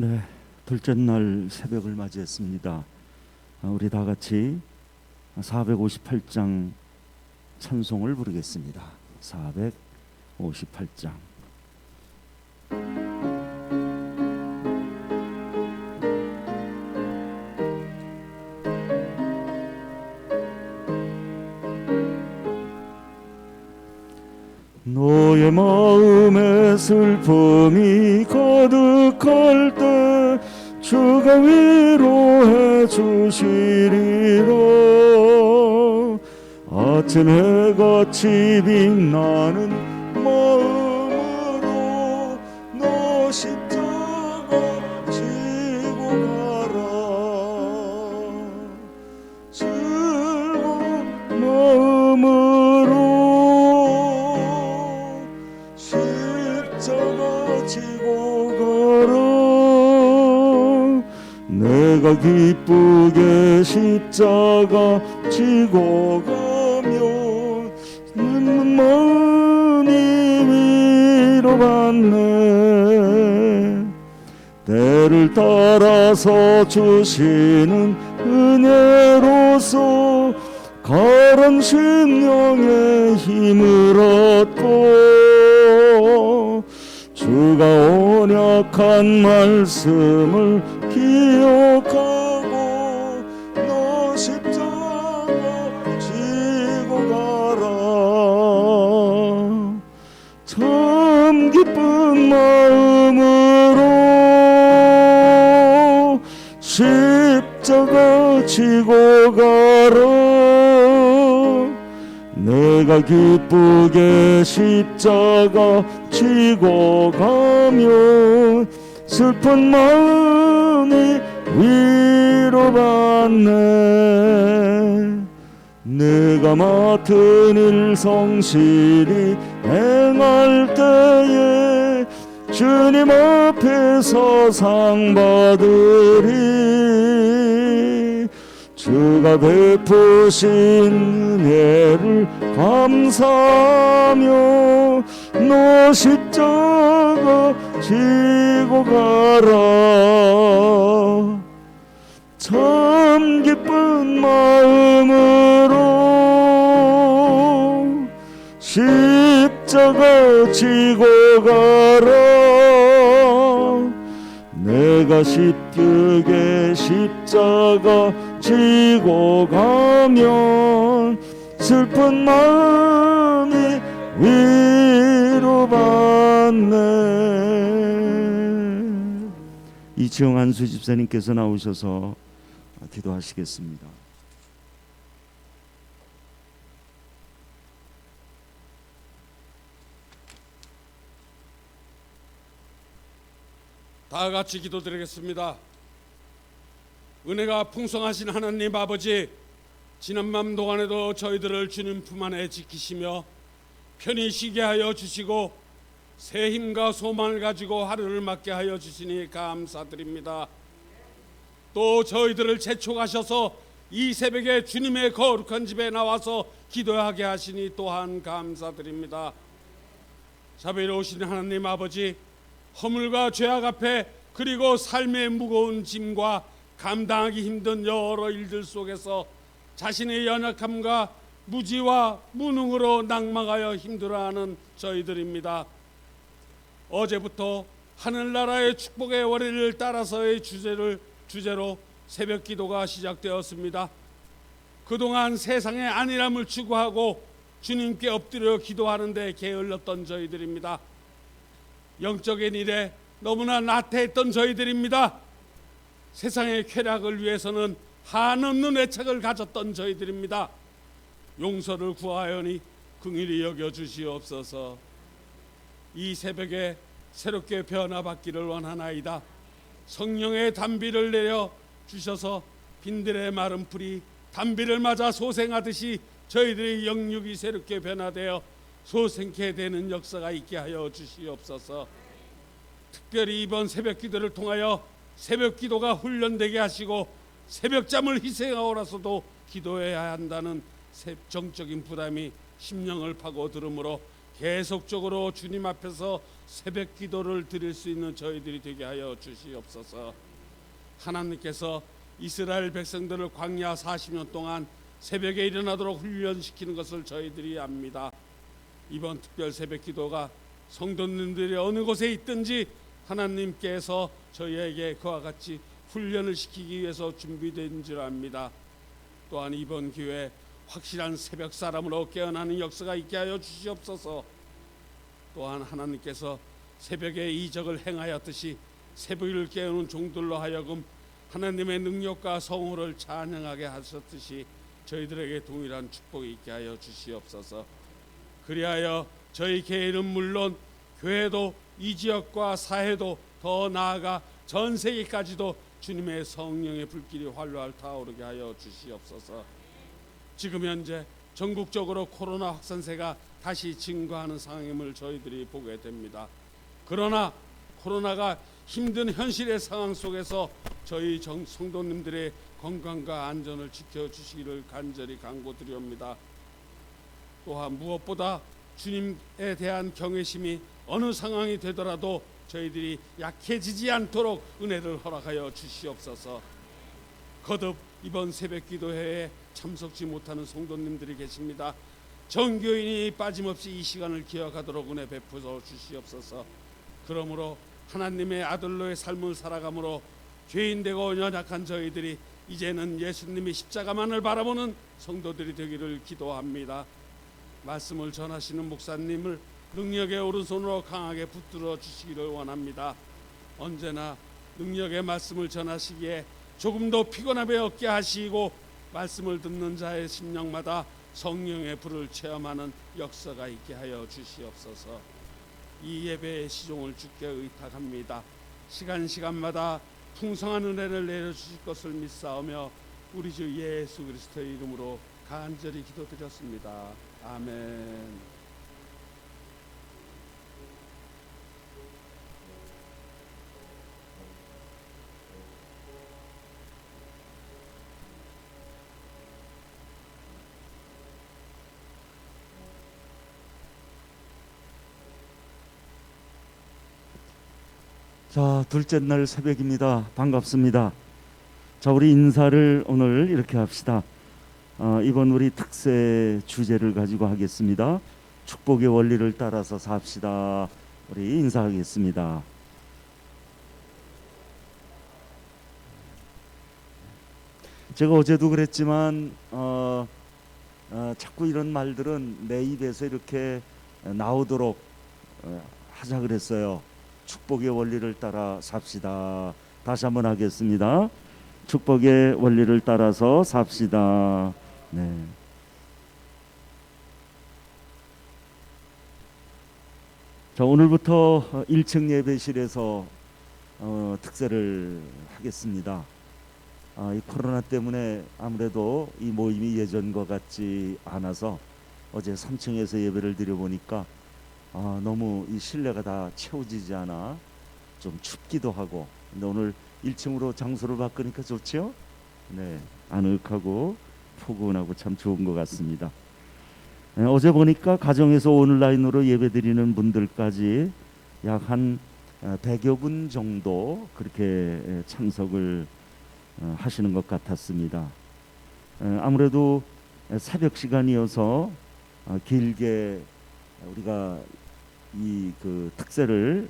네, 둘째 날 새벽을 맞이했습니다. 우리 다 같이 458장 찬송을 부르겠습니다. 458장. 너의 마음에 슬픔이 가득할 때 주가 위로해 주시리라. 아침 해같이 빛나는 마음으로 너 십자가 지고 가라. 즐거운 마음으로 십자가 지고 가라. 내가 기쁘게 십자가 지고 가면 마음이 위로받네. 때를 따라서 주시는 은혜로서 가른 심령에 힘을 얻고 주가 언약한 말씀을 기억하고 너 십자가 지고 가라. 참 기쁜 마음으로 십자가 지고 가라. 내가 기쁘게 십자가 지고 가면 슬픈 마음이 위로받네. 내가 맡은 일 성실히 행할 때에 주님 앞에서 상 받으리. 주가 베푸신 은혜를 감사하며 너 십자가 지고 가라. 참 기쁜 마음으로 십자가 지고 가라. 내가 기쁘게 십자가 지고 가면 슬픈 마음이 위로받네. 이치영 수 집사님께서 나오셔서 기도하시겠습니다. 다 같이 기도드리겠습니다. 은혜가 풍성하신 하나님 아버지, 지난밤 동안에도 저희들을 주님 품 안에 지키시며 편히 쉬게 하여 주시고 새 힘과 소망을 가지고 하루를 맞게 하여 주시니 감사드립니다. 또 저희들을 재촉하셔서 이 새벽에 주님의 거룩한 집에 나와서 기도하게 하시니 또한 감사드립니다. 자비로우신 하나님 아버지, 허물과 죄악 앞에 그리고 삶의 무거운 짐과 감당하기 힘든 여러 일들 속에서 자신의 연약함과 무지와 무능으로 낙망하여 힘들어하는 저희들입니다. 어제부터 하늘나라의 축복의 월요일을 따라서의 주제로 새벽 기도가 시작되었습니다. 그동안 세상의 안일함을 추구하고 주님께 엎드려 기도하는 데 게을렀던 저희들입니다. 영적인 일에 너무나 나태했던 저희들입니다. 세상의 쾌락을 위해서는 한없는 애착을 가졌던 저희들입니다. 용서를 구하여니 긍휼히 여겨 주시옵소서. 이 새벽에 새롭게 변화받기를 원하나이다. 성령의 단비를 내려 주셔서 빈들의 마른 풀이 단비를 맞아 소생하듯이 저희들의 영육이 새롭게 변화되어 소생케 되는 역사가 있게 하여 주시옵소서. 특별히 이번 새벽 기도를 통하여 새벽 기도가 훈련되게 하시고 새벽잠을 희생하고라서도 기도해야 한다는 정적인 부담이 심령을 파고들으므로 계속적으로 주님 앞에서 새벽 기도를 드릴 수 있는 저희들이 되게 하여 주시옵소서. 하나님께서 이스라엘 백성들을 광야 40년 동안 새벽에 일어나도록 훈련시키는 것을 저희들이 압니다. 이번 특별 새벽 기도가 성도님들이 어느 곳에 있든지 하나님께서 저희에게 그와 같이 훈련을 시키기 위해서 준비된 줄 압니다. 또한 이번 기회에 확실한 새벽 사람으로 깨어나는 역사가 있게 하여 주시옵소서. 또한 하나님께서 새벽에 이적을 행하였듯이 새벽을 깨우는 종들로 하여금 하나님의 능력과 성호를 찬양하게 하셨듯이 저희들에게 동일한 축복이 있게 하여 주시옵소서. 그리하여 저희 교회는 물론 교회도 이 지역과 사회도 더 나아가 전 세계까지도 주님의 성령의 불길이 활활 타오르게 하여 주시옵소서. 지금 현재 전국적으로 코로나 확산세가 다시 증가하는 상황임을 저희들이 보게 됩니다. 그러나 코로나가 힘든 현실의 상황 속에서 저희 성도님들의 건강과 안전을 지켜주시기를 간절히 간구드립니다. 또한 무엇보다 주님에 대한 경외심이 어느 상황이 되더라도 저희들이 약해지지 않도록 은혜를 허락하여 주시옵소서. 거듭 이번 새벽 기도회에 참석지 못하는 성도님들이 계십니다. 전교인이 빠짐없이 이 시간을 기억하도록 은혜 베풀어 주시옵소서. 그러므로 하나님의 아들로의 삶을 살아감으로 죄인되고 연약한 저희들이 이제는 예수님의 십자가만을 바라보는 성도들이 되기를 기도합니다. 말씀을 전하시는 목사님을 능력의 오른손으로 강하게 붙들어 주시기를 원합니다. 언제나 능력의 말씀을 전하시기에 조금도 피곤함이 없게 하시고 말씀을 듣는 자의 심령마다 성령의 불을 체험하는 역사가 있게 하여 주시옵소서. 이 예배의 시종을 주께 의탁합니다. 시간마다 풍성한 은혜를 내려주실 것을 믿사오며 우리 주 예수 그리스도의 이름으로 간절히 기도드렸습니다. 아멘. 자, 둘째 날 새벽입니다. 반갑습니다. 자, 우리 인사를 오늘 이렇게 합시다. 이번 우리 특세 주제를 가지고 하겠습니다. 축복의 원리를 따라서 삽시다. 우리 인사하겠습니다. 제가 어제도 그랬지만 자꾸 이런 말들은 내 입에서 이렇게 나오도록 하자 그랬어요. 축복의 원리를 따라 삽시다. 다시 한번 하겠습니다. 축복의 원리를 따라서 삽시다. 네. 자, 오늘부터 1층 예배실에서 특세를 하겠습니다. 이 코로나 때문에 아무래도 이 모임이 예전과 같지 않아서 어제 3층에서 예배를 드려보니까 너무 이 실내가 다 채워지지 않아 좀 춥기도 하고, 근데 오늘 1층으로 장소를 바꾸니까 좋죠? 네, 아늑하고 포근하고 참 좋은 것 같습니다. 어제 보니까 가정에서 온라인으로 예배드리는 분들까지 약 한 100여 분 정도 그렇게 참석을 하시는 것 같았습니다. 아무래도 새벽 시간이어서 길게 우리가 이 그 특세를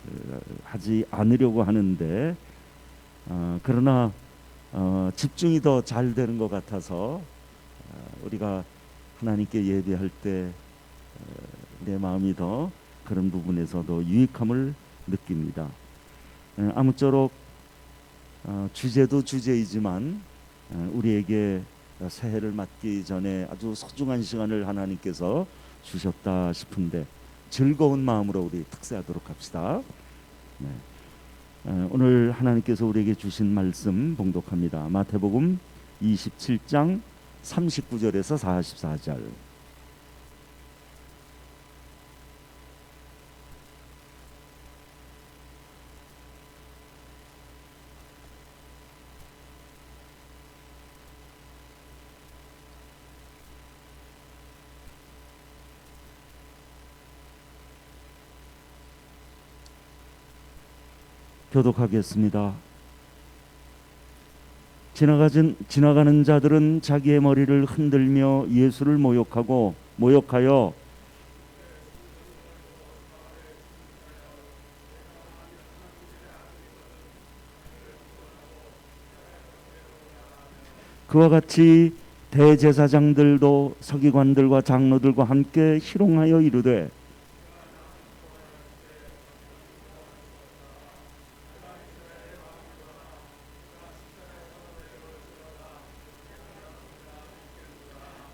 하지 않으려고 하는데 그러나 집중이 더 잘 되는 것 같아서 우리가 하나님께 예배할 때 내 마음이 더 그런 부분에서도 유익함을 느낍니다. 아무쪼록 주제도 주제이지만 우리에게 새해를 맞기 전에 아주 소중한 시간을 하나님께서 주셨다 싶은데 즐거운 마음으로 우리 특세하도록 합시다. 네. 오늘 하나님께서 우리에게 주신 말씀 봉독합니다. 마태복음 27장 39절에서 44절. 교독하겠습니다. 지나가는 자들은 자기의 머리를 흔들며 예수를 모욕하여 그와 같이 대제사장들도 서기관들과 장로들과 함께 희롱하여 이르되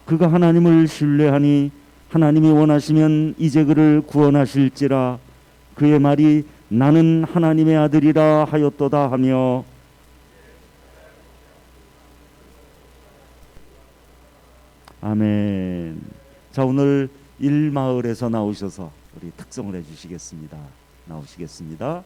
그가 하나님을 신뢰하니 하나님이 원하시면 이제 그를 구원하실지라. 그의 말이 나는 하나님의 아들이라 하였도다 하며. 아멘. 자, 오늘 일마을에서 나오셔서 우리 특성을 해주시겠습니다. 나오시겠습니다.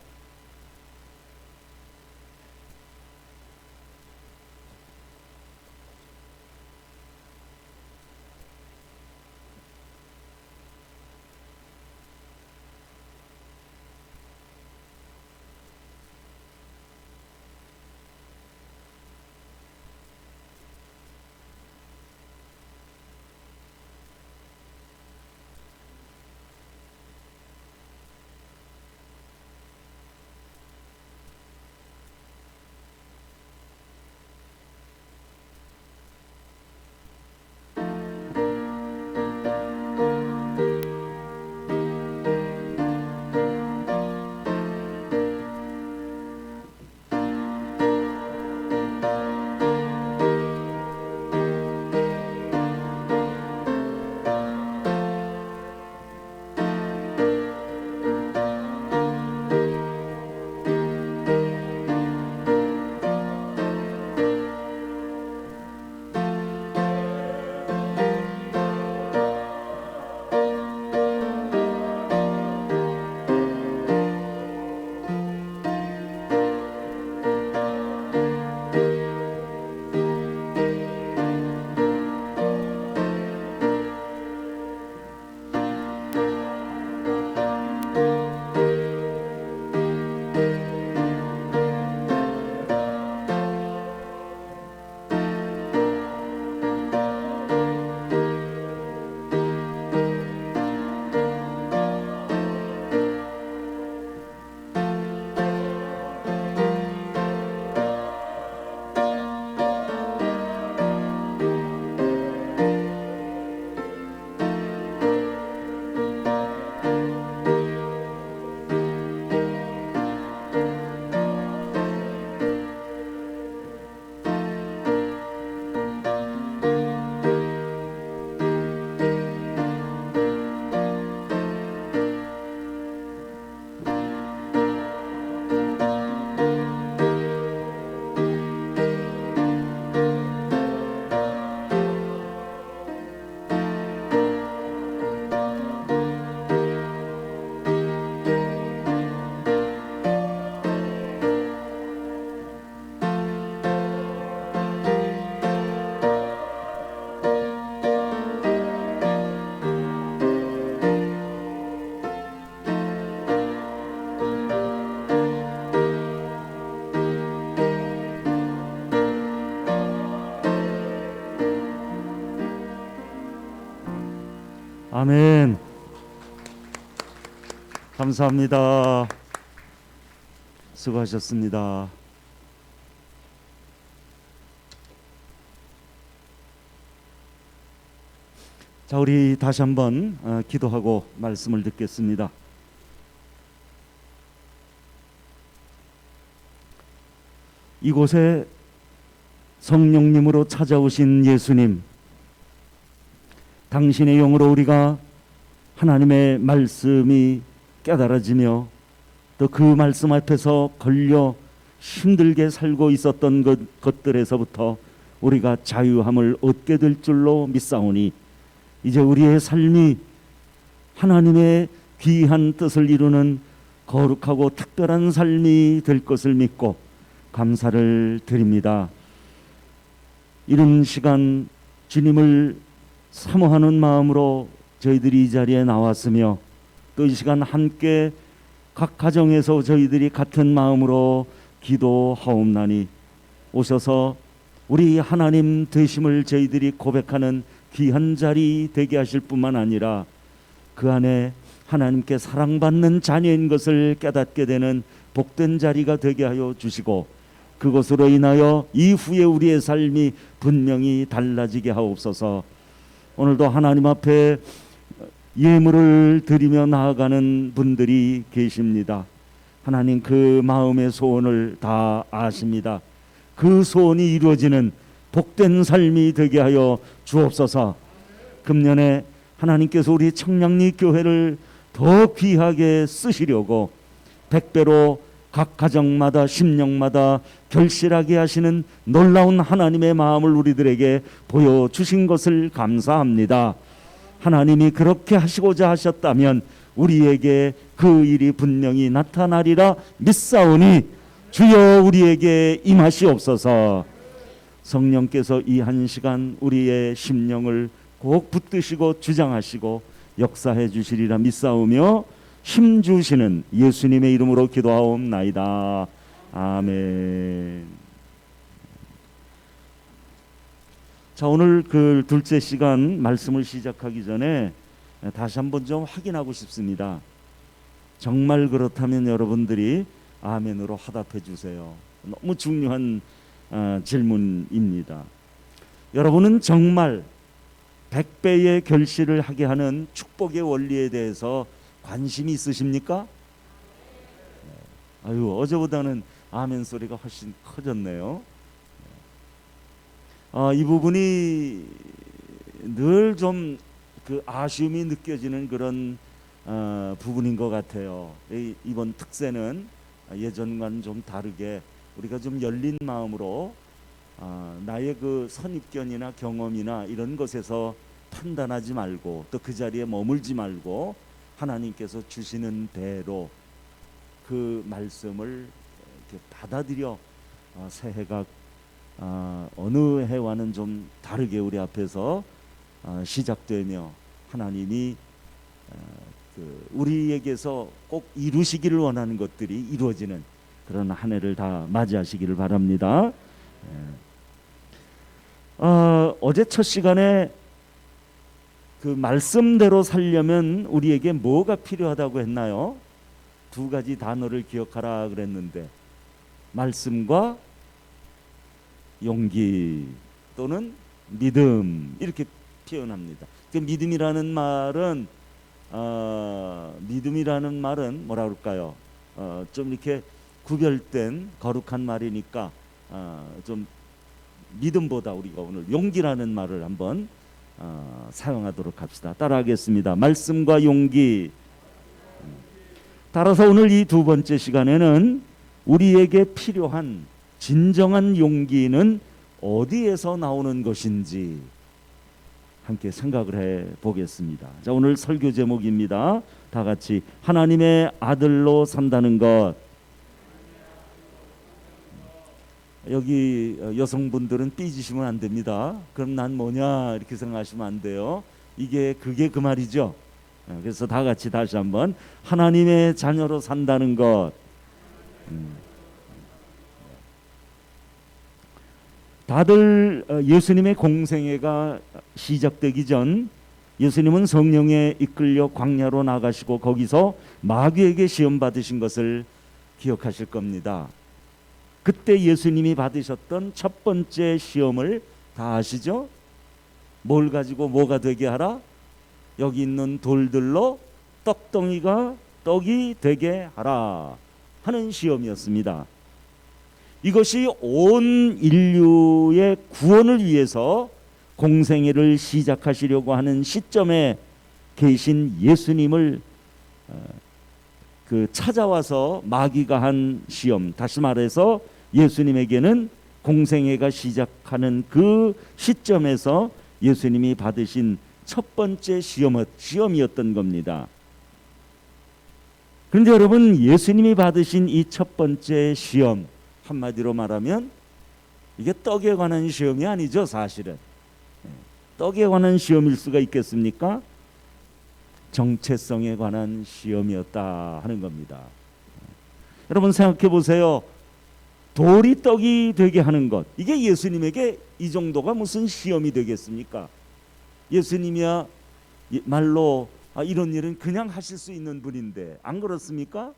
아멘. 감사합니다. 수고하셨습니다. 자, 우리 다시 한번 기도하고 말씀을 듣겠습니다. 이곳에 성령님으로 찾아오신 예수님, 당신의 영으로 우리가 하나님의 말씀이 깨달아지며 또 그 말씀 앞에서 걸려 힘들게 살고 있었던 것들에서부터 우리가 자유함을 얻게 될 줄로 믿사오니 이제 우리의 삶이 하나님의 귀한 뜻을 이루는 거룩하고 특별한 삶이 될 것을 믿고 감사를 드립니다. 이른 시간 주님을 사모하는 마음으로 저희들이 이 자리에 나왔으며 또 이 시간 함께 각 가정에서 저희들이 같은 마음으로 기도하옵나니 오셔서 우리 하나님 되심을 저희들이 고백하는 귀한 자리 되게 하실 뿐만 아니라 그 안에 하나님께 사랑받는 자녀인 것을 깨닫게 되는 복된 자리가 되게 하여 주시고 그것으로 인하여 이후에 우리의 삶이 분명히 달라지게 하옵소서. 오늘도 하나님 앞에 예물을 드리며 나아가는 분들이 계십니다. 하나님 그 마음의 소원을 다 아십니다. 그 소원이 이루어지는 복된 삶이 되게 하여 주옵소서. 금년에 하나님께서 우리 청량리 교회를 더 귀하게 쓰시려고 100배로 각 가정마다 심령마다 결실하게 하시는 놀라운 하나님의 마음을 우리들에게 보여주신 것을 감사합니다. 하나님이 그렇게 하시고자 하셨다면 우리에게 그 일이 분명히 나타나리라 믿사오니 주여 우리에게 임하시옵소서. 성령께서 이 한 시간 우리의 심령을 꼭 붙드시고 주장하시고 역사해 주시리라 믿사오며 힘 주시는 예수님의 이름으로 기도하옵나이다. 아멘. 자, 오늘 그 둘째 시간 말씀을 시작하기 전에 다시 한번 좀 확인하고 싶습니다. 정말 그렇다면 여러분들이 아멘으로 화답해 주세요. 너무 중요한 질문입니다. 여러분은 정말 100배의 결실을 하게 하는 축복의 원리에 대해서 관심이 있으십니까? 아유, 어제보다는 아멘 소리가 훨씬 커졌네요. 이 부분이 늘 좀 그 아쉬움이 느껴지는 그런 부분인 것 같아요. 이번 특세는 예전과는 좀 다르게 우리가 좀 열린 마음으로 나의 그 선입견이나 경험이나 이런 것에서 판단하지 말고 또 그 자리에 머물지 말고 하나님께서 주시는 대로 그 말씀을 이렇게 받아들여 새해가 어느 해와는 좀 다르게 우리 앞에서 시작되며 하나님이 우리에게서 꼭 이루시기를 원하는 것들이 이루어지는 그런 한 해를 다 맞이하시기를 바랍니다. 어제 첫 시간에 그 말씀대로 살려면 우리에게 뭐가 필요하다고 했나요? 두 가지 단어를 기억하라 그랬는데 말씀과 용기 또는 믿음 이렇게 표현합니다. 그 믿음이라는 말은 뭐라 그럴까요? 좀 이렇게 구별된 거룩한 말이니까 좀 믿음보다 우리가 오늘 용기라는 말을 한번 사용하도록 합시다. 따라하겠습니다. 말씀과 용기. 따라서 오늘 이 두 번째 시간에는 우리에게 필요한 진정한 용기는 어디에서 나오는 것인지 함께 생각을 해 보겠습니다. 자, 오늘 설교 제목입니다. 다 같이 하나님의 아들로 산다는 것. 여기 여성분들은 삐지시면 안 됩니다. 그럼 난 뭐냐 이렇게 생각하시면 안 돼요. 그게 그 말이죠. 그래서 다 같이 다시 한번 하나님의 자녀로 산다는 것. 다들 예수님의 공생애가 시작되기 전 예수님은 성령에 이끌려 광야로 나가시고 거기서 마귀에게 시험 받으신 것을 기억하실 겁니다. 그때 예수님이 받으셨던 첫 번째 시험을 다 아시죠? 뭘 가지고 뭐가 되게 하라? 여기 있는 돌들로 떡이 되게 하라 하는 시험이었습니다. 이것이 온 인류의 구원을 위해서 공생애를 시작하시려고 하는 시점에 계신 예수님을 찾아와서 마귀가 한 시험, 다시 말해서 예수님에게는 공생애가 시작하는 그 시점에서 예수님이 받으신 첫 번째 시험이었던 겁니다. 그런데 여러분, 예수님이 받으신 이 첫 번째 시험, 한마디로 말하면 이게 떡에 관한 시험이 아니죠. 사실은 떡에 관한 시험일 수가 있겠습니까? 정체성에 관한 시험이었다 하는 겁니다. 여러분 생각해 보세요. 돌이 떡이 되게 하는 것, 이게 예수님에게 이 정도가 무슨 시험이 되겠습니까? 예수님이야 말로 이런 일은 그냥 하실 수 있는 분인데 안 그렇습니까?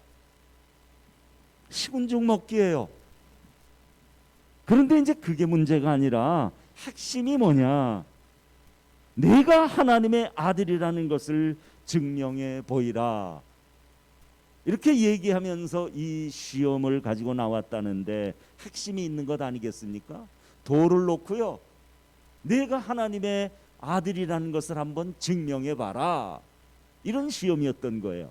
식은 죽 먹기예요. 그런데 이제 그게 문제가 아니라 핵심이 뭐냐? 내가 하나님의 아들이라는 것을 증명해 보이라. 이렇게 얘기하면서 이 시험을 가지고 나왔다는데 핵심이 있는 것 아니겠습니까? 돌을 놓고요, 내가 하나님의 아들이라는 것을 한번 증명해 봐라. 이런 시험이었던 거예요.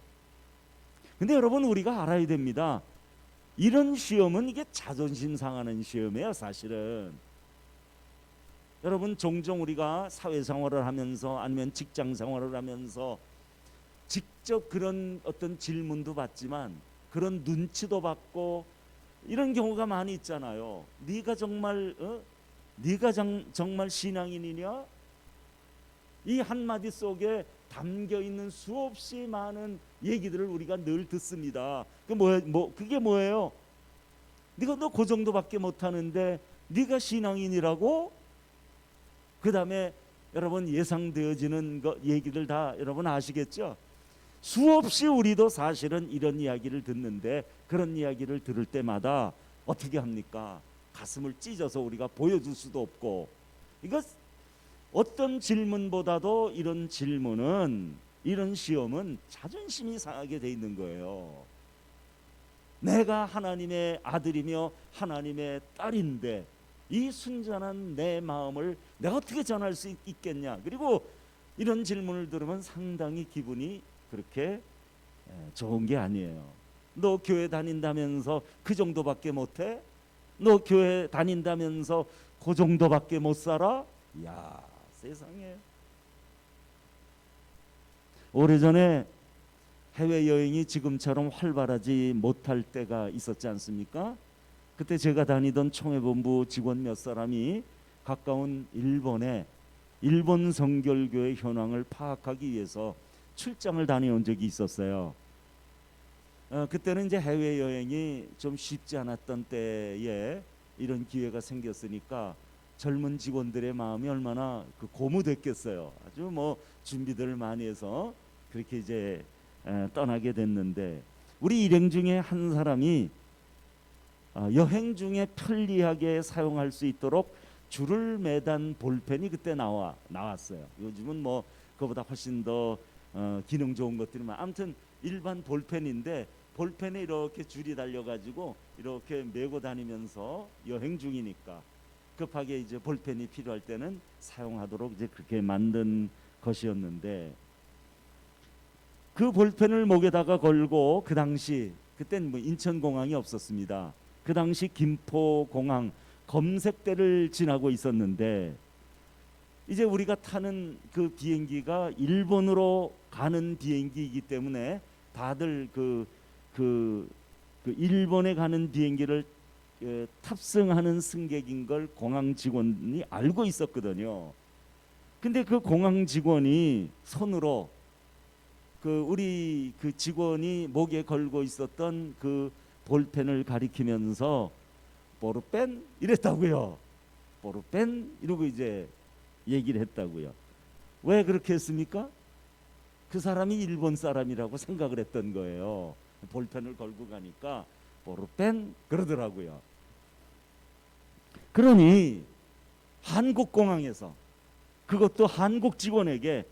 근데 여러분, 우리가 알아야 됩니다. 이런 시험은 이게 자존심 상하는 시험이에요, 사실은. 여러분, 종종 우리가 사회생활을 하면서 아니면 직장 생활을 하면서 직접 그런 어떤 질문도 받지만 그런 눈치도 받고 이런 경우가 많이 있잖아요. 네가 정말 정말 신앙인이냐? 이 한마디 속에 담겨 있는 수없이 많은 얘기들을 우리가 늘 듣습니다. 그게 뭐예요? 너 그 정도밖에 못하는데 네가 신앙인이라고? 그 다음에 여러분, 예상되어지는 얘기들 다 여러분 아시겠죠? 수없이 우리도 사실은 이런 이야기를 듣는데, 그런 이야기를 들을 때마다 어떻게 합니까? 가슴을 찢어서 우리가 보여줄 수도 없고, 이거 어떤 질문보다도 이런 질문은, 이런 시험은 자존심이 상하게 돼 있는 거예요. 내가 하나님의 아들이며 하나님의 딸인데 이 순전한 내 마음을 내가 어떻게 전할 수 있겠냐? 그리고 이런 질문을 들으면 상당히 기분이 그렇게 좋은 게 아니에요. 너 교회 다닌다면서 그 정도밖에 못해? 너 교회 다닌다면서 그 정도밖에 못 살아? 야, 세상에. 오래전에 해외여행이 지금처럼 활발하지 못할 때가 있었지 않습니까? 그때 제가 다니던 총회본부 직원 몇 사람이 가까운 일본 성결교회 현황을 파악하기 위해서 출장을 다녀온 적이 있었어요. 그때는 이제 해외여행이 좀 쉽지 않았던 때에 이런 기회가 생겼으니까 젊은 직원들의 마음이 얼마나 고무됐겠어요. 아주 뭐 준비들을 많이 해서 그렇게 이제 떠나게 됐는데, 우리 일행 중에 한 사람이 여행 중에 편리하게 사용할 수 있도록 줄을 매단 볼펜이 그때 나왔어요. 요즘은 뭐 그거보다 훨씬 더 기능 좋은 것들이 아무튼 일반 볼펜인데, 볼펜에 이렇게 줄이 달려가지고 이렇게 메고 다니면서 여행 중이니까 급하게 이제 볼펜이 필요할 때는 사용하도록 이제 그렇게 만든 것이었는데, 그 볼펜을 목에다가 걸고 그땐 뭐 인천공항이 없었습니다. 그 당시 김포공항 검색대를 지나고 있었는데, 이제 우리가 타는 그 비행기가 일본으로 가는 비행기이기 때문에 다들 그 일본에 가는 비행기를 탑승하는 승객인 걸 공항 직원이 알고 있었거든요. 근데 그 공항 직원이 손으로 우리 직원이 목에 걸고 있었던 그 볼펜을 가리키면서 보르펜 이랬다고요. 보르펜 이러고 이제 얘기를 했다고요. 왜 그렇게 했습니까? 그 사람이 일본 사람이라고 생각을 했던 거예요. 볼펜을 걸고 가니까 보르펜 그러더라고요. 그러니 한국 공항에서, 그것도 한국 직원에게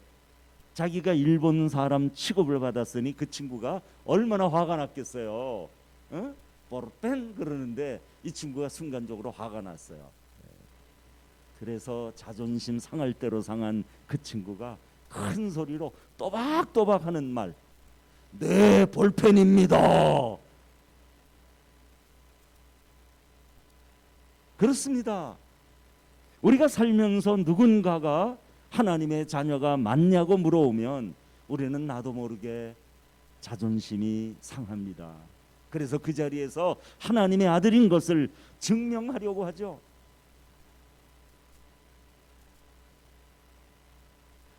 자기가 일본 사람 취급을 받았으니 그 친구가 얼마나 화가 났겠어요. 보르펜 그러는데 이 친구가 순간적으로 화가 났어요. 그래서 자존심 상할 대로 상한 그 친구가 큰 소리로 또박또박 하는 말, 네 볼펜입니다. 그렇습니다. 우리가 살면서 누군가가 하나님의 자녀가 맞냐고 물어오면 우리는 나도 모르게 자존심이 상합니다. 그래서 그 자리에서 하나님의 아들인 것을 증명하려고 하죠.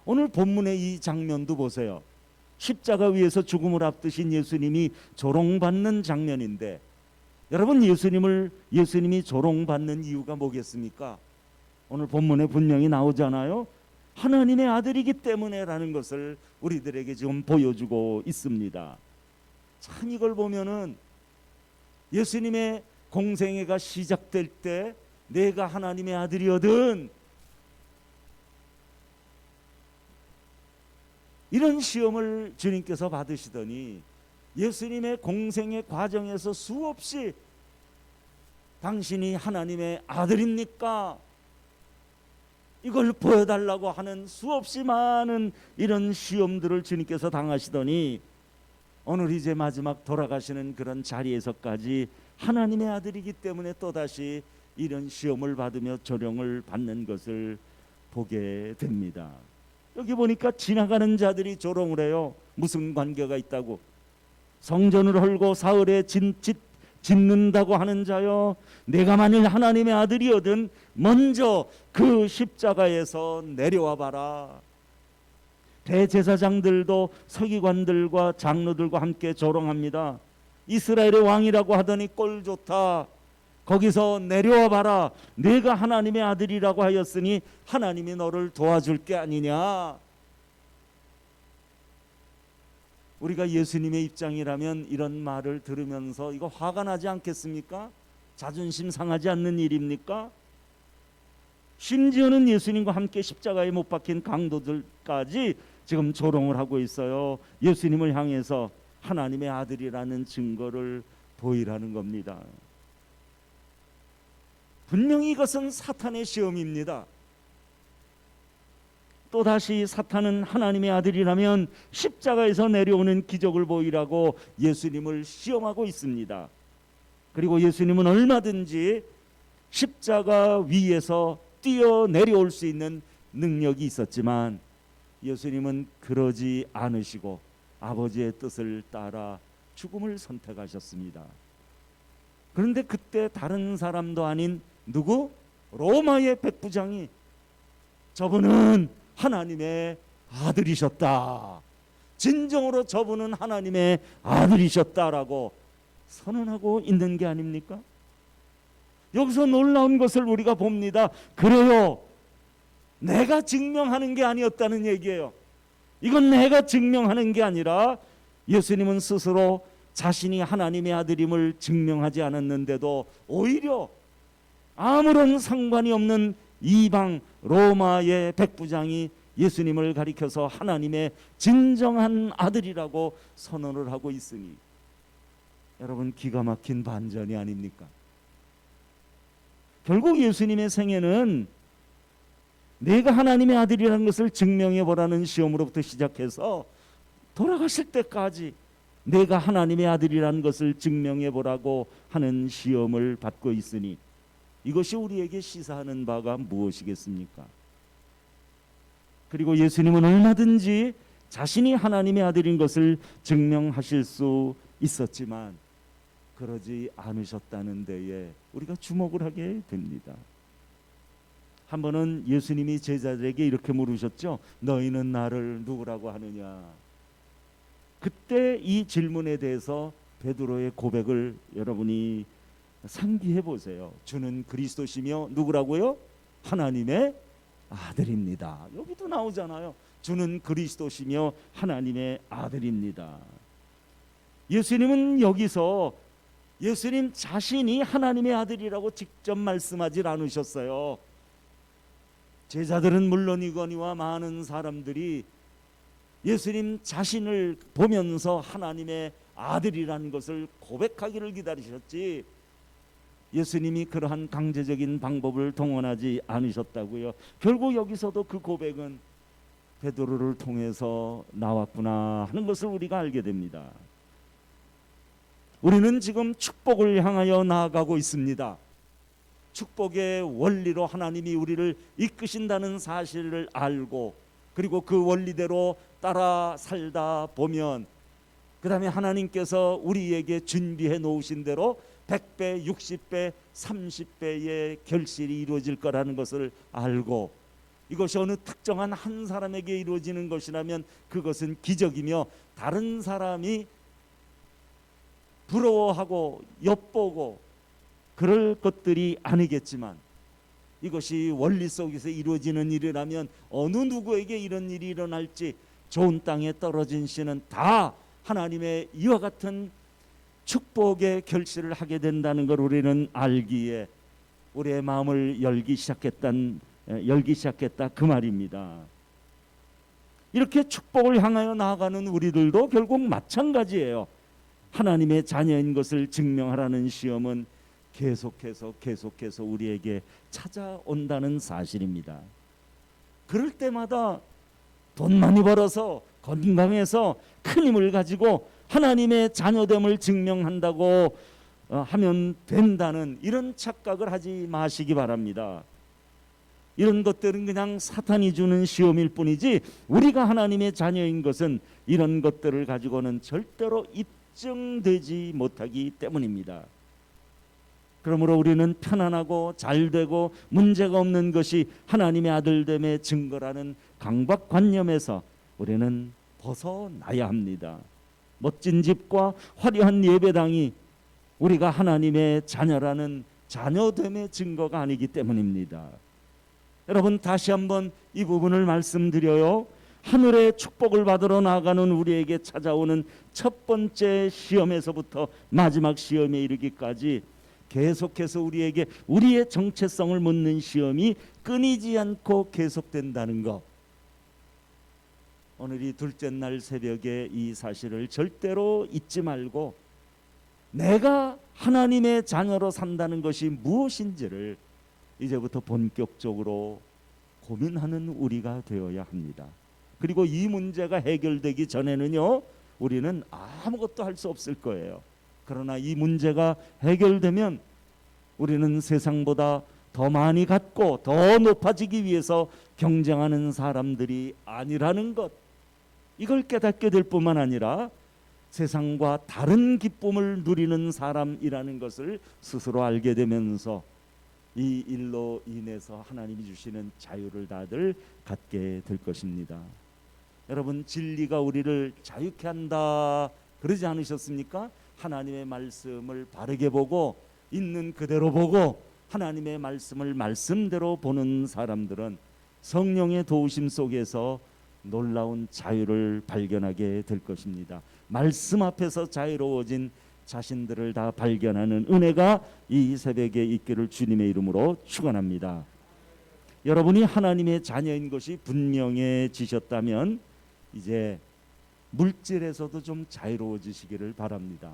오늘 본문의 이 장면도 보세요. 십자가 위에서 죽음을 앞두신 예수님이 조롱받는 장면인데, 여러분, 예수님이 조롱받는 이유가 뭐겠습니까? 오늘 본문에 분명히 나오잖아요. 하나님의 아들이기 때문에라는 것을 우리들에게 지금 보여주고 있습니다. 참 이걸 보면은 예수님의 공생애가 시작될 때 내가 하나님의 아들이거든, 이런 시험을 주님께서 받으시더니 예수님의 공생의 과정에서 수없이 당신이 하나님의 아들입니까? 이걸 보여달라고 하는 수없이 많은 이런 시험들을 주님께서 당하시더니 오늘 이제 마지막 돌아가시는 그런 자리에서까지 하나님의 아들이기 때문에 또다시 이런 시험을 받으며 조롱을 받는 것을 보게 됩니다. 여기 보니까 지나가는 자들이 조롱을 해요. 무슨 관계가 있다고? 성전을 헐고 사흘에 짓는다고 하는 자여, 내가 만일 하나님의 아들이거든 먼저 그 십자가에서 내려와 봐라. 대제사장들도 서기관들과 장로들과 함께 조롱합니다. 이스라엘의 왕이라고 하더니 꼴 좋다, 거기서 내려와 봐라. 내가 하나님의 아들이라고 하였으니 하나님이 너를 도와줄 게 아니냐. 우리가 예수님의 입장이라면 이런 말을 들으면서 이거 화가 나지 않겠습니까? 자존심 상하지 않는 일입니까? 심지어는 예수님과 함께 십자가에 못 박힌 강도들까지 지금 조롱을 하고 있어요. 예수님을 향해서 하나님의 아들이라는 증거를 보이라는 겁니다. 분명히 이것은 사탄의 시험입니다. 또다시 사탄은 하나님의 아들이라면 십자가에서 내려오는 기적을 보이라고 예수님을 시험하고 있습니다. 그리고 예수님은 얼마든지 십자가 위에서 뛰어내려올 수 있는 능력이 있었지만 예수님은 그러지 않으시고 아버지의 뜻을 따라 죽음을 선택하셨습니다. 그런데 그때 다른 사람도 아닌 누구? 로마의 백부장이 저분은 하나님의 아들이셨다, 진정으로 저분은 하나님의 아들이셨다라고 선언하고 있는 게 아닙니까? 여기서 놀라운 것을 우리가 봅니다. 그래요, 내가 증명하는 게 아니었다는 얘기예요. 이건 내가 증명하는 게 아니라 예수님은 스스로 자신이 하나님의 아들임을 증명하지 않았는데도 오히려 아무런 상관이 없는 이방 로마의 백부장이 예수님을 가리켜서 하나님의 진정한 아들이라고 선언을 하고 있으니 여러분, 기가 막힌 반전이 아닙니까? 결국 예수님의 생애는 내가 하나님의 아들이라는 것을 증명해 보라는 시험으로부터 시작해서 돌아가실 때까지 내가 하나님의 아들이라는 것을 증명해 보라고 하는 시험을 받고 있으니 이것이 우리에게 시사하는 바가 무엇이겠습니까? 그리고 예수님은 얼마든지 자신이 하나님의 아들인 것을 증명하실 수 있었지만 그러지 않으셨다는 데에 우리가 주목을 하게 됩니다. 한 번은 예수님이 제자들에게 이렇게 물으셨죠. 너희는 나를 누구라고 하느냐? 그때 이 질문에 대해서 베드로의 고백을 여러분이 상기해 보세요. 주는 그리스도시며 누구라고요? 하나님의 아들입니다. 여기도 나오잖아요. 주는 그리스도시며 하나님의 아들입니다. 예수님은 여기서 예수님 자신이 하나님의 아들이라고 직접 말씀하지 않으셨어요. 제자들은 물론이거니와 많은 사람들이 예수님 자신을 보면서 하나님의 아들이라는 것을 고백하기를 기다리셨지 예수님이 그러한 강제적인 방법을 동원하지 않으셨다고요. 결국 여기서도 그 고백은 베드로를 통해서 나왔구나 하는 것을 우리가 알게 됩니다. 우리는 지금 축복을 향하여 나아가고 있습니다. 축복의 원리로 하나님이 우리를 이끄신다는 사실을 알고 그리고 그 원리대로 따라 살다 보면 그 다음에 하나님께서 우리에게 준비해 놓으신 대로 100배, 60배, 30배의 결실이 이루어질 거라는 것을 알고 이것이 어느 특정한 한 사람에게 이루어지는 것이라면 그것은 기적이며 다른 사람이 부러워하고 엿보고 그럴 것들이 아니겠지만, 이것이 원리 속에서 이루어지는 일이라면 어느 누구에게 이런 일이 일어날지 좋은 땅에 떨어진 씨는 다 하나님의 이와 같은 축복의 결실을 하게 된다는 걸 우리는 알기에 우리의 마음을 열기 시작했다 그 말입니다. 이렇게 축복을 향하여 나아가는 우리들도 결국 마찬가지예요. 하나님의 자녀인 것을 증명하라는 시험은 계속해서 우리에게 찾아온다는 사실입니다. 그럴 때마다 돈 많이 벌어서 건강해서 큰 힘을 가지고 하나님의 자녀됨을 증명한다고 하면 된다는 이런 착각을 하지 마시기 바랍니다. 이런 것들은 그냥 사탄이 주는 시험일 뿐이지 우리가 하나님의 자녀인 것은 이런 것들을 가지고는 절대로 입증되지 못하기 때문입니다. 그러므로 우리는 편안하고 잘되고 문제가 없는 것이 하나님의 아들됨의 증거라는 강박관념에서 우리는 벗어나야 합니다. 멋진 집과 화려한 예배당이 우리가 하나님의 자녀라는 자녀됨의 증거가 아니기 때문입니다. 여러분, 다시 한번 이 부분을 말씀드려요. 하늘의 축복을 받으러 나가는 우리에게 찾아오는 첫 번째 시험에서부터 마지막 시험에 이르기까지 계속해서 우리에게 우리의 정체성을 묻는 시험이 끊이지 않고 계속된다는 것, 오늘이 둘째 날 새벽에 이 사실을 절대로 잊지 말고 내가 하나님의 자녀로 산다는 것이 무엇인지를 이제부터 본격적으로 고민하는 우리가 되어야 합니다. 그리고 이 문제가 해결되기 전에는요, 우리는 아무것도 할 수 없을 거예요. 그러나 이 문제가 해결되면 우리는 세상보다 더 많이 갖고 더 높아지기 위해서 경쟁하는 사람들이 아니라는 것, 이걸 깨닫게 될 뿐만 아니라 세상과 다른 기쁨을 누리는 사람이라는 것을 스스로 알게 되면서 이 일로 인해서 하나님이 주시는 자유를 다들 갖게 될 것입니다. 여러분, 진리가 우리를 자유케 한다 그러지 않으셨습니까? 하나님의 말씀을 바르게 보고 있는 그대로 보고 하나님의 말씀을 말씀대로 보는 사람들은 성령의 도우심 속에서 놀라운 자유를 발견하게 될 것입니다. 말씀 앞에서 자유로워진 자신들을 다 발견하는 은혜가 이 새벽에 있기를 주님의 이름으로 축원합니다. 여러분이 하나님의 자녀인 것이 분명해지셨다면 이제 물질에서도 좀 자유로워지시기를 바랍니다.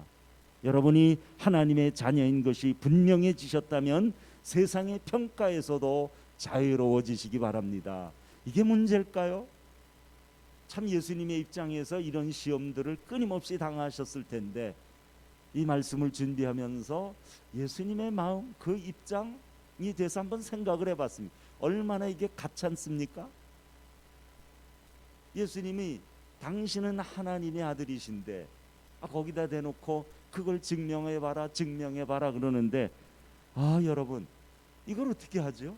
여러분이 하나님의 자녀인 것이 분명해지셨다면 세상의 평가에서도 자유로워지시기 바랍니다. 이게 문제일까요? 참 예수님의 입장에서 이런 시험들을 끊임없이 당하셨을 텐데 이 말씀을 준비하면서 예수님의 마음, 그 입장이 돼서 한번 생각을 해봤습니다. 얼마나 이게 가찮습니까? 예수님이 당신은 하나님의 아들이신데 거기다 대놓고 그걸 증명해봐라 그러는데, 여러분, 이걸 어떻게 하죠?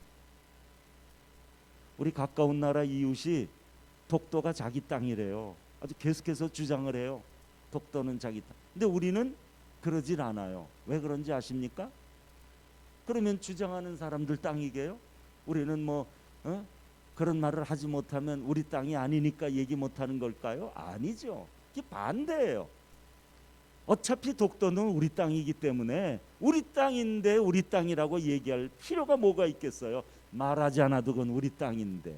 우리 가까운 나라 이웃이 독도가 자기 땅이래요. 아주 계속해서 주장을 해요. 독도는 자기 땅. 근데 우리는 그러질 않아요. 왜 그런지 아십니까? 그러면 주장하는 사람들 땅이게요? 우리는 그런 말을 하지 못하면 우리 땅이 아니니까 얘기 못하는 걸까요? 아니죠. 이게 반대예요. 어차피 독도는 우리 땅이기 때문에 우리 땅인데 우리 땅이라고 얘기할 필요가 뭐가 있겠어요? 말하지 않아도 그건 우리 땅인데.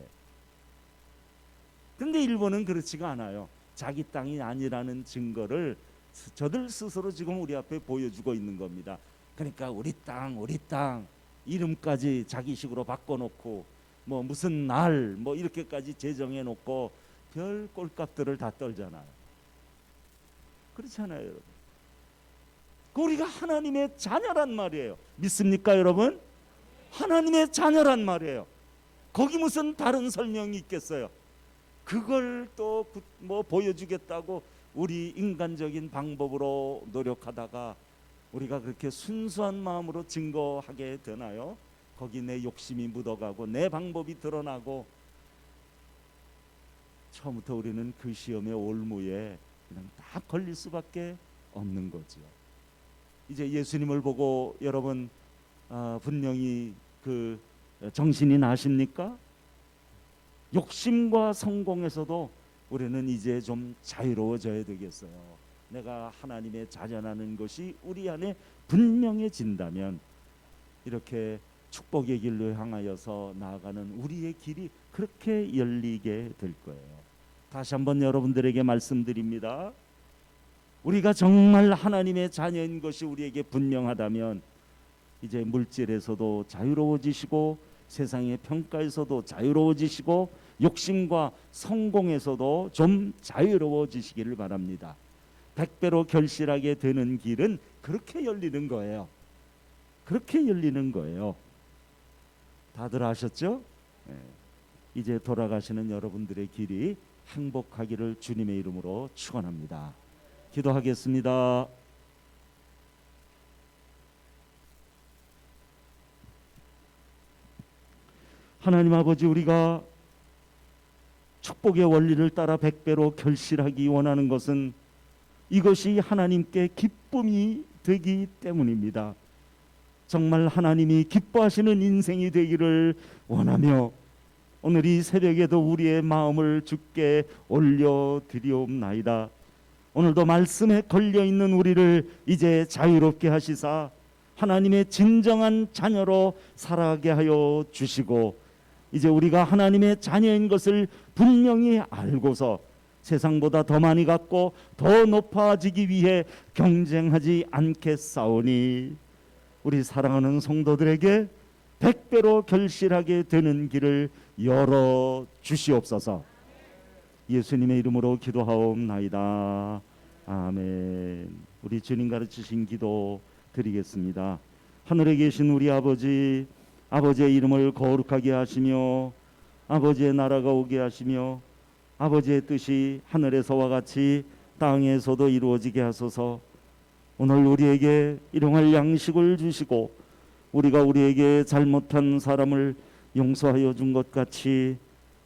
근데 일본은 그렇지가 않아요. 자기 땅이 아니라는 증거를 저들 스스로 지금 우리 앞에 보여주고 있는 겁니다. 그러니까 우리 땅 이름까지 자기식으로 바꿔놓고 무슨 날 이렇게까지 제정해놓고 별 꼴값들을 다 떨잖아요. 그렇잖아요, 여러분. 우리가 하나님의 자녀란 말이에요. 믿습니까, 여러분? 하나님의 자녀란 말이에요. 거기 무슨 다른 설명이 있겠어요? 그걸 또 보여주겠다고 우리 인간적인 방법으로 노력하다가 우리가 그렇게 순수한 마음으로 증거하게 되나요? 거기 내 욕심이 묻어가고 내 방법이 드러나고 처음부터 우리는 그 시험의 올무에 그냥 다 걸릴 수밖에 없는 거죠. 이제 예수님을 보고 여러분 분명히 그 정신이 나십니까? 욕심과 성공에서도 우리는 이제 좀 자유로워져야 되겠어요. 내가 하나님의 자녀라는 것이 우리 안에 분명해진다면 이렇게 축복의 길로 향하여서 나아가는 우리의 길이 그렇게 열리게 될 거예요. 다시 한번 여러분들에게 말씀드립니다. 우리가 정말 하나님의 자녀인 것이 우리에게 분명하다면 이제 물질에서도 자유로워지시고 세상의 평가에서도 자유로워지시고 욕심과 성공에서도 좀 자유로워지시기를 바랍니다. 100배로 결실하게 되는 길은 그렇게 열리는 거예요. 그렇게 열리는 거예요. 다들 아셨죠? 네. 이제 돌아가시는 여러분들의 길이 행복하기를 주님의 이름으로 축원합니다. 기도하겠습니다. 하나님 아버지, 우리가 축복의 원리를 따라 100배로 결실하기 원하는 것은 이것이 하나님께 기쁨이 되기 때문입니다. 정말 하나님이 기뻐하시는 인생이 되기를 원하며 오늘 이 새벽에도 우리의 마음을 주께 올려드리옵나이다. 오늘도 말씀에 걸려있는 우리를 이제 자유롭게 하시사 하나님의 진정한 자녀로 살아가게 하여 주시고 이제 우리가 하나님의 자녀인 것을 분명히 알고서 세상보다 더 많이 갖고 더 높아지기 위해 경쟁하지 않겠사오니 우리 사랑하는 성도들에게 100배로 결실하게 되는 길을 열어 주시옵소서. 예수님의 이름으로 기도하옵나이다. 아멘. 우리 주님 가르치신 기도 드리겠습니다. 하늘에 계신 우리 아버지, 아버지의 이름을 거룩하게 하시며 아버지의 나라가 오게 하시며 아버지의 뜻이 하늘에서와 같이 땅에서도 이루어지게 하소서. 오늘 우리에게 일용할 양식을 주시고 우리가 우리에게 잘못한 사람을 용서하여 준 것 같이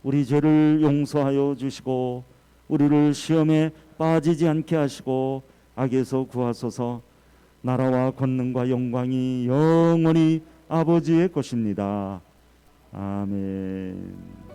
우리 죄를 용서하여 주시고 우리를 시험에 빠지지 않게 하시고 악에서 구하소서. 나라와 권능과 영광이 영원히 아버지의 것입니다. 아멘.